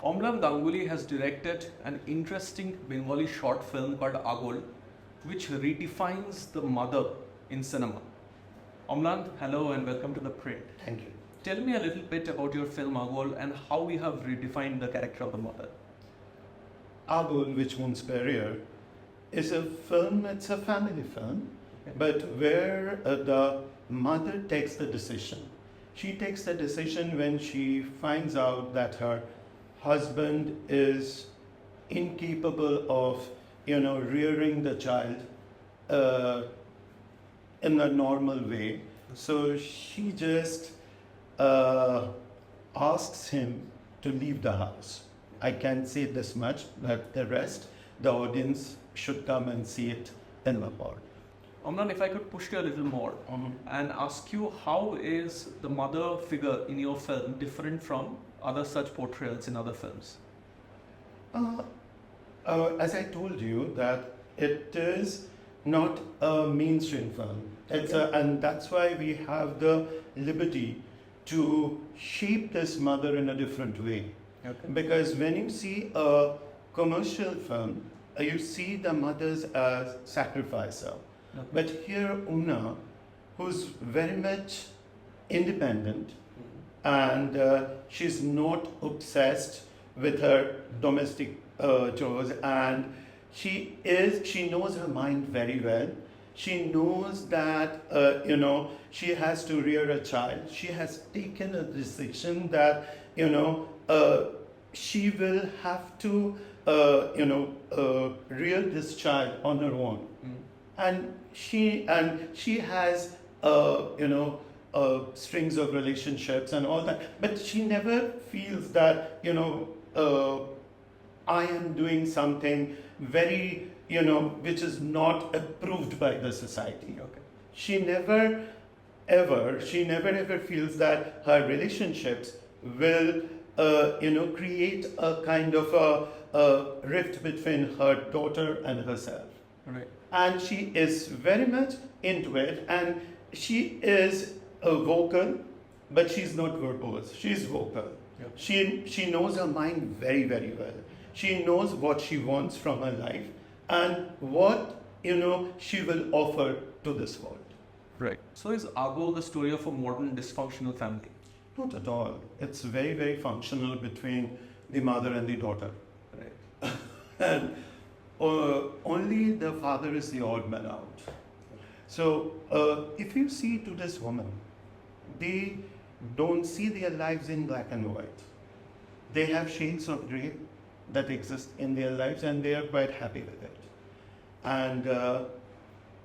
Amlan Ganguly has directed an interesting Bengali short film called Agol, which redefines the mother in cinema. Amlan, hello and welcome to The Print. Thank you. Tell me a little bit about your film Agol and how we have redefined the character of the mother. Agul, which means barrier, is a film, it's a family film, but where the mother takes the decision. She takes the decision when she finds out that her husband is incapable of, rearing the child in a normal way. So she just asks him to leave the house. I can't say this much, but the rest, the audience should come and see it in the part. Amlan, if I could push you a little more and ask you, how is the mother figure in your film different from other such portrayals in other films? As I told you, that it is not a mainstream film. And that's why we have the liberty to shape this mother in a different way. Okay. Because when you see a commercial film, you see the mothers as sacrificer. Okay. But here Una, who's very much independent, and she's not obsessed with her domestic chores, and she knows her mind very well. She knows that she has to rear a child. She has taken a decision that she will have to rear this child on her own. And she has strings of relationships and all that, but she never feels that I am doing something very which is not approved by the society. Okay. She never ever feels that her relationships will create a kind of a rift between her daughter and herself. Right. And she is very much into it, and she is vocal, but she's not verbose. She's vocal. Yep. She knows her mind very, very well. She knows what she wants from her life and what she will offer to this world. Right. So is Agol the story of a modern dysfunctional family? Not at all. It's very, very functional between the mother and the daughter. Right. And only the father is the odd man out. So if you see to this woman, they don't see their lives in black and white. They have shades of grey that exist in their lives, and they are quite happy with it. And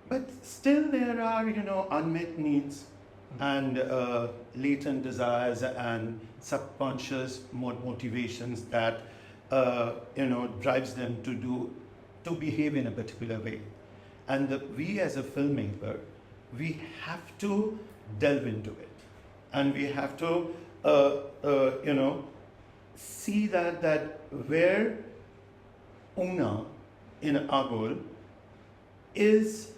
but still there are unmet needs and latent desires and subconscious motivations that drives them to behave in a particular way. And we as a filmmaker, we have to delve into it, and we have to see that where Una in Agol is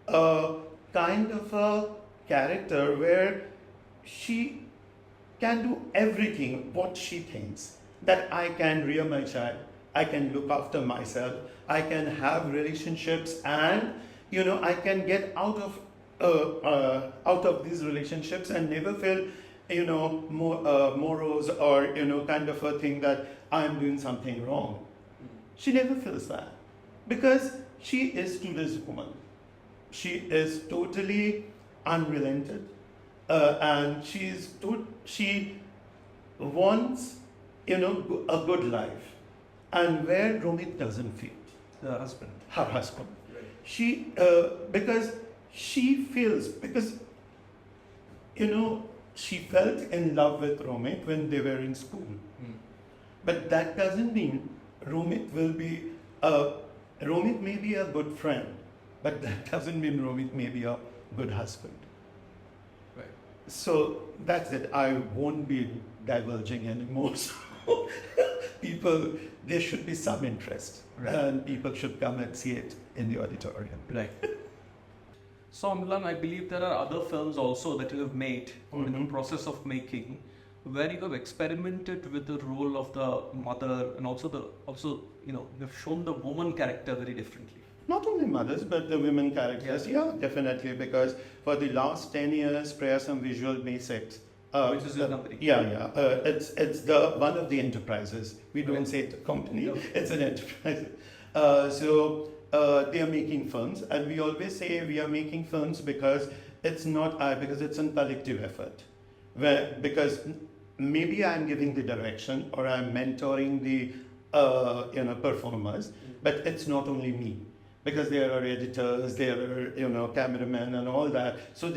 a kind of a character where she can do everything what she thinks, that I can rear my child, I can look after myself, I can have relationships, and I can get out of these relationships and never feel morose or kind of a thing that I am doing something wrong. She never feels that, because she is to this woman. She is totally unrelented, and she wants a good life, and where Romit doesn't fit, The husband. her husband. Right. She because she feels, because she felt in love with Romit when they were in school. But that doesn't mean Romit may be a good friend, but that doesn't mean Romit may be a good husband. Right. So that's it. I won't be divulging anymore. So people, there should be some interest, Right. and people should come and see it in the auditorium. Right. So Amlan, I believe there are other films also that you have made or in the process of making. where you have experimented with the role of the mother and also you've shown the woman character very differently. Not only mothers, but the women characters. Yeah, definitely. Because for the last 10 years, Prayas and Visual Basics. Which is your company? Yeah. It's the one of the enterprises. We don't say it's a company. No. It's an enterprise. They are making films, and we always say we are making films because it's not I, because it's a collective effort. Because maybe I'm giving the direction or I'm mentoring the performers, but it's not only me. Because there are editors, there are cameramen and all that. So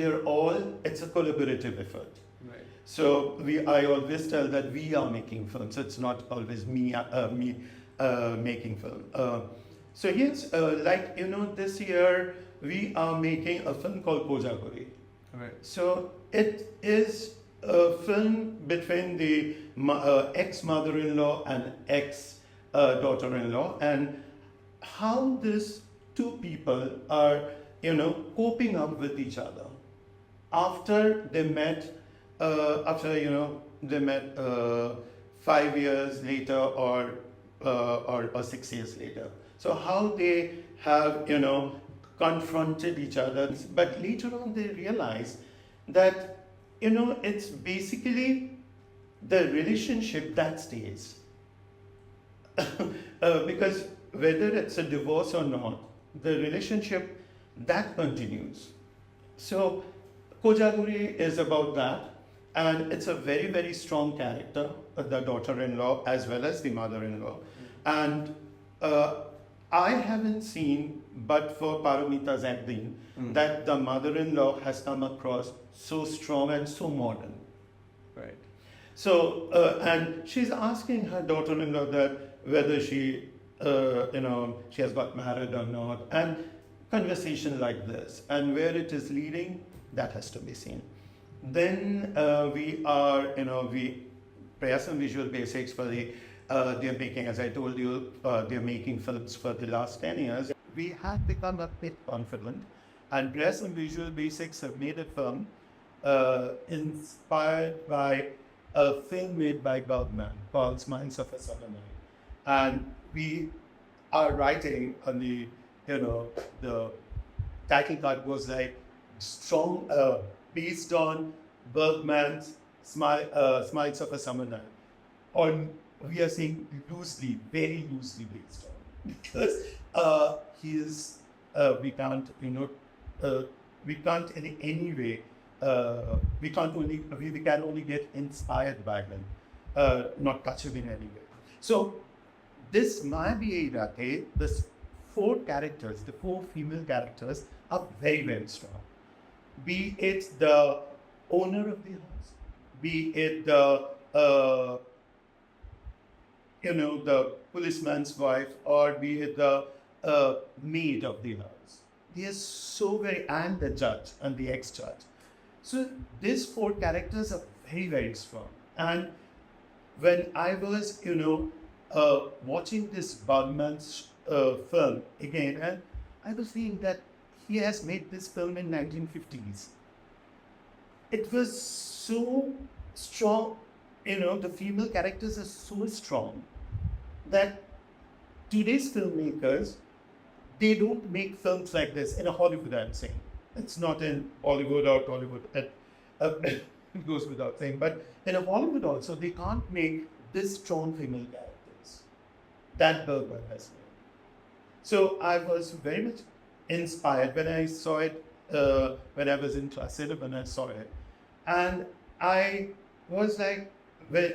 it's a collaborative effort. Right. So I always tell that we are making films. It's not always me making film. So yes, this year we are making a film called Kojaguri. Right. So it is a film between the ex-mother-in-law and ex-daughter-in-law, and how these two people are, coping up with each other after they met. 5 years later or 6 years later. So how they have, confronted each other. But later on they realize that, it's basically the relationship that stays. Because whether it's a divorce or not, the relationship that continues. So Kojaguri is about that. And it's a very, very strong character, the daughter-in-law as well as the mother-in-law. And I haven't seen, but for Paramita's acting, that the mother-in-law has come across so strong and so modern. Right. So, and she's asking her daughter-in-law that whether she has got married or not, and conversation like this. And where it is leading, that has to be seen. Then Prayas and Visual Basics for they're making, as I told you, they're making films for the last 10 years. We have become a bit confident, and Prayas and Visual Basics have made a film inspired by a film made by Bergman called Smiles of a Summer Night. And we are writing on the title card goes like strong, based on Bergman's Smiles of a Summer Night. Or we are saying loosely, very loosely based on, because we can't in any way, we can only get inspired by them, not touch him in any way. So this Mayavi Rake, this four characters, the four female characters are very, very strong. Be it the owner of the house, be it the policeman's wife, or be it the maid of the house. They are so very, and the judge and the ex-judge. So these four characters are very, very strong. And when I was, watching this Bergman's film again, and I was seeing that he has made this film in 1950s. It was so strong, the female characters are so strong that today's filmmakers, they don't make films like this in a Hollywood, I'm saying. It's not in Hollywood or Tollywood, it goes without saying, but in a Hollywood also, they can't make this strong female characters that Bergman has made. So I was very much inspired when I saw it, when I was in Placid, when I saw it. And I was like, well,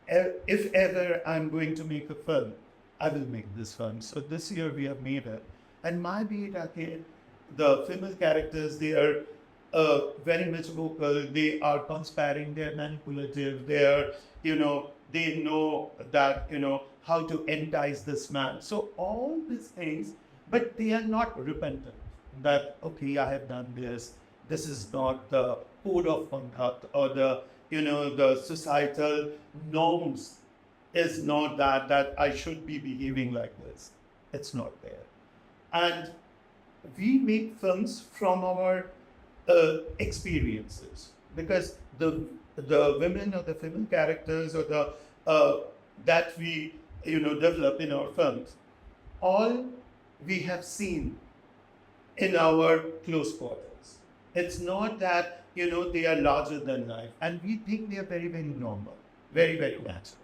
if ever I'm going to make a film, I will make this film. So this year we have made it. And my the female characters, they are very much vocal, they are conspiring, they are manipulative, they are, they know that, how to entice this man. So all these things, but they are not repentant that, okay, I have done this. This is not the code of conduct, or the societal norms is not that I should be behaving like this. It's not there. And we make films from our experiences, because the the women or the female characters or the that we develop in our films, all we have seen in our close quarters. It's not that they are larger than life, and we think they are very very normal, very very natural.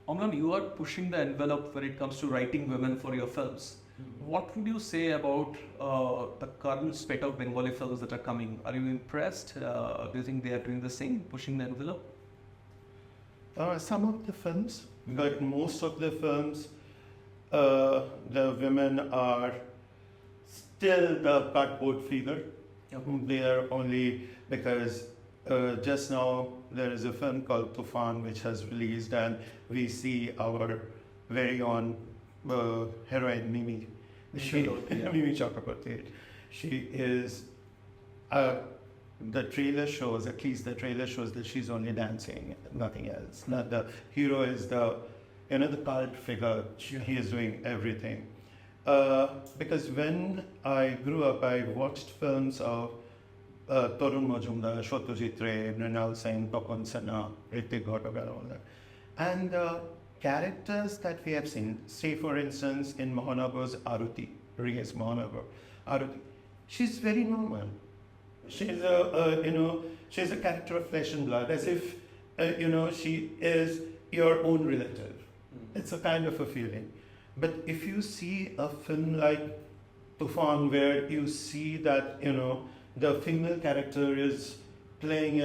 Amlan, you are pushing the envelope when it comes to writing women for your films. What would you say about the current spate of Bengali films that are coming? Are you impressed? Do you think they are doing the same, pushing the envelope? Some of the films, but most of the films, the women are still the cardboard figure. They are only because just now there is a film called Tufan which has released, and we see our very own heroine Mimi. Mimi Chakraborty. She is. The trailer shows, at least the trailer shows that she's only dancing, nothing else. Not the hero is the cult figure. He is doing everything. Because when I grew up, I watched films of Torun Majumdar, Satyajit Ray, Mrinal Singh, Pawan Sinha, Ritik Ghatak, all that. And characters that we have seen, say for instance in Mohanagar's Aruti, Riya's Mohanagar, Aruti, she's very normal. She's she's a character of flesh and blood, as if she is your own relative. It's a kind of a feeling. But if you see a film like Tufan, where you see that the female character is playing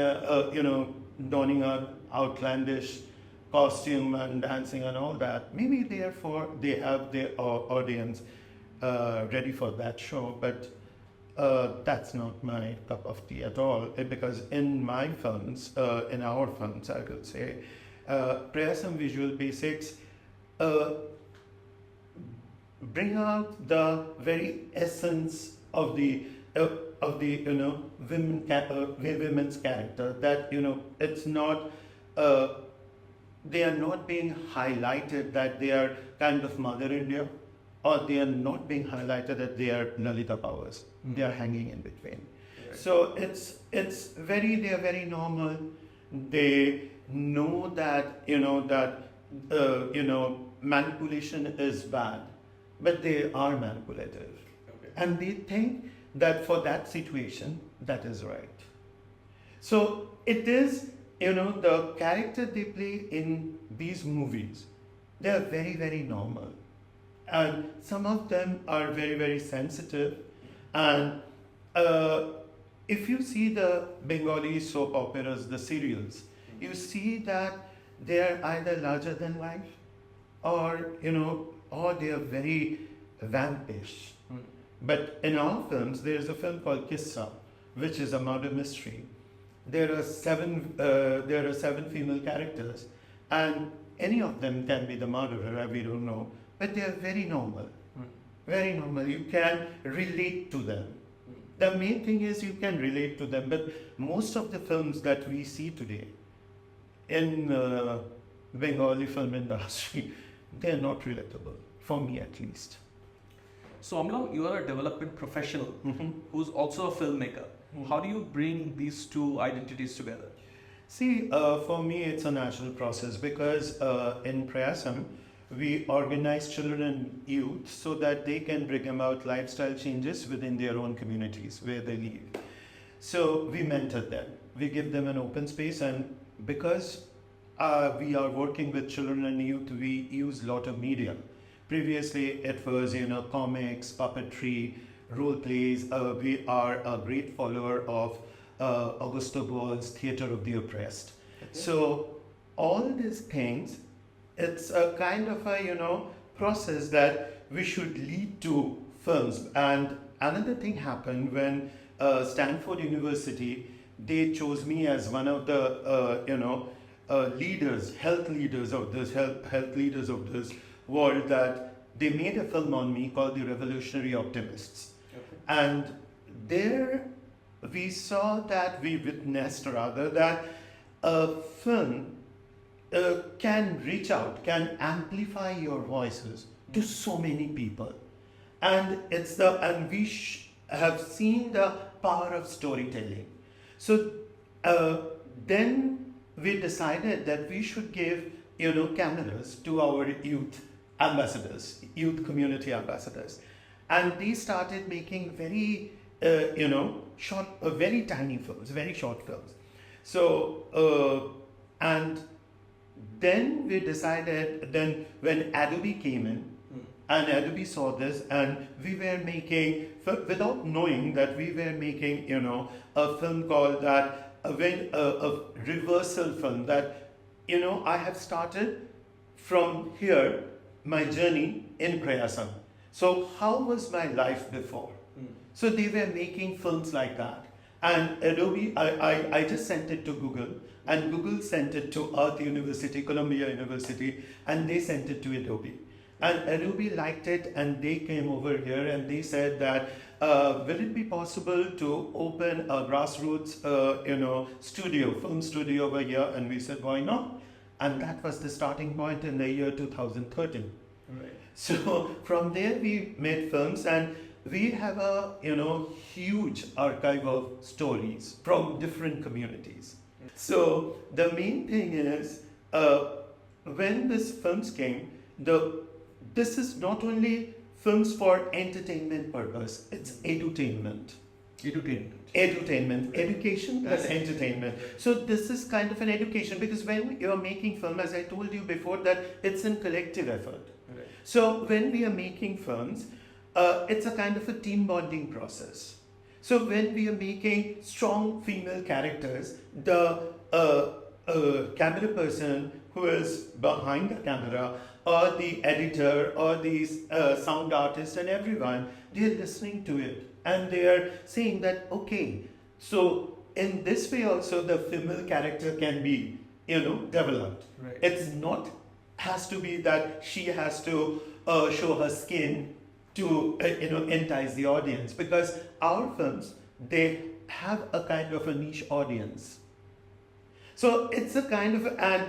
donning a outlandish costume and dancing and all that, maybe therefore they have their audience ready for that show, but that's not my cup of tea at all, because in my films, in our films, I will say, Prayasam Visual Basics bring out the very essence of the women's character. That it's not they are not being highlighted that they are kind of Mother India, or they are not being highlighted that they are Lalita Powers. They are hanging in between. Right. So they are very normal. They know that manipulation is bad, but they are manipulative. Okay. And they think that for that situation, that is right. So it is, the character they play in these movies, they are very, very normal. And some of them are very, very sensitive. And if you see the Bengali soap operas, the serials, you see that they are either larger than life, or they are very vampish. But in our films, there is a film called Kissa, which is a murder mystery. There are seven female characters, and any of them can be the murderer. We don't know, but they are very normal. Very normal. You can relate to them. The main thing is you can relate to them. But most of the films that we see today in Bengali film industry, they are not relatable, for me at least. So Amlan, you are a development professional who's also a filmmaker. How do you bring these two identities together? See, for me it's a natural process, because in Prayasam, we organize children and youth so that they can bring about lifestyle changes within their own communities where they live. So we mentor them. We give them an open space, and because we are working with children and youth, we use a lot of media. Previously, it was comics, puppetry, role plays. We are a great follower of Augusto Boal's Theatre of the Oppressed. Okay. So all these things, it's a kind of a process that we should lead to films. And another thing happened when Stanford University, they chose me as one of the leaders, health leaders of this world, that they made a film on me called The Revolutionary Optimists. Okay. And there we witnessed rather that a film can reach out, can amplify your voices to so many people. And we have seen the power of storytelling. So then we decided that we should give, cameras to our youth ambassadors, youth community ambassadors. And they started making very, short, very tiny films, very short films. So, and then we decided, then when Adobe came in, and Adobe saw this, and we were making, without knowing that we were making, a film called that, a reversal film that, I have started from here, my journey in Prayasam. So how was my life before? So they were making films like that. And Adobe, I just sent it to Google, and Google sent it to Earth University, Columbia University, and they sent it to Adobe. And Adobe liked it, and they came over here and they said that, will it be possible to open a grassroots, studio, film studio over here? And we said, why not? And that was the starting point in the year 2013. Right. So from there we made films, and we have a, huge archive of stories from different communities. So the main thing is, when these films came, this is not only films for entertainment purpose, it's edutainment. Edutainment, education plus entertainment. So this is kind of an education, because when you're making film, as I told you before, that it's a collective effort. Right. So when we are making films, it's a kind of a team bonding process. So when we are making strong female characters, the camera person who is behind the camera, or the editor, or the sound artist, and everyone, they're listening to it. And they're saying that, okay, so in this way also the female character can be, developed. Right. It's not, has to be that she has to show her skin to, entice the audience. Because our films, they have a kind of a niche audience. So it's a kind of, and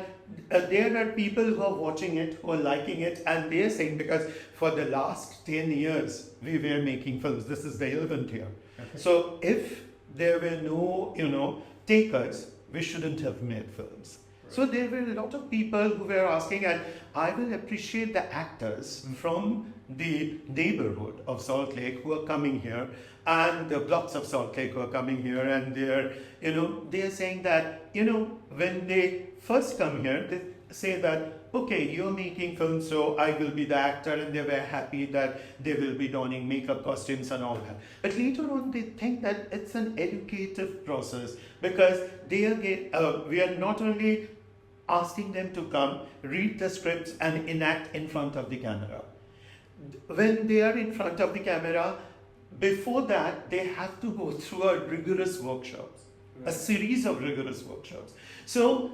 there are people who are watching it, who are liking it, and they're saying, because for the last 10 years, we were making films. This is the 11th year. Okay. So if there were no, takers, we shouldn't have made films. Right. So there were a lot of people who were asking, and I will appreciate the actors from the neighborhood of Salt Lake who are coming here, and the blocks of Salt Lake who are coming here, and they're saying that, when they first come here, they say that, okay, you're making films, so I will be the actor, and they were happy that they will be donning makeup costumes and all that. But later on, they think that it's an educative process, because we are not only asking them to come, read the scripts, and enact in front of the camera. When they are in front of the camera, before that, they have to go through a rigorous workshops, a series of rigorous workshops. So,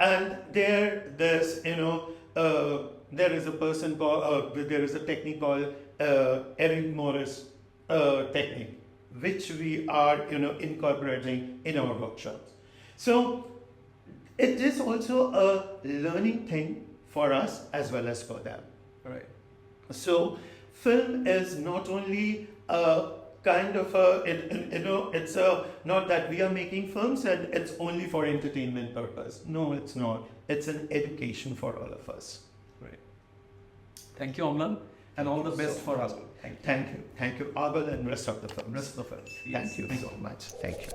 and there's, there is a person called, there is a technique called Eric Morris technique, which we are, incorporating in our workshops. So, it is also a learning thing for us as well as for them. Right. So, film is not only a kind of a, it's not that we are making films and it's only for entertainment purpose. No, it's not. It's an education for all of us. Right. Thank you, Amlan, and all the best for us. Thank you. Thank you, Abel, and rest of the films. Rest of the films. Yes. Thank you so much. Thank you.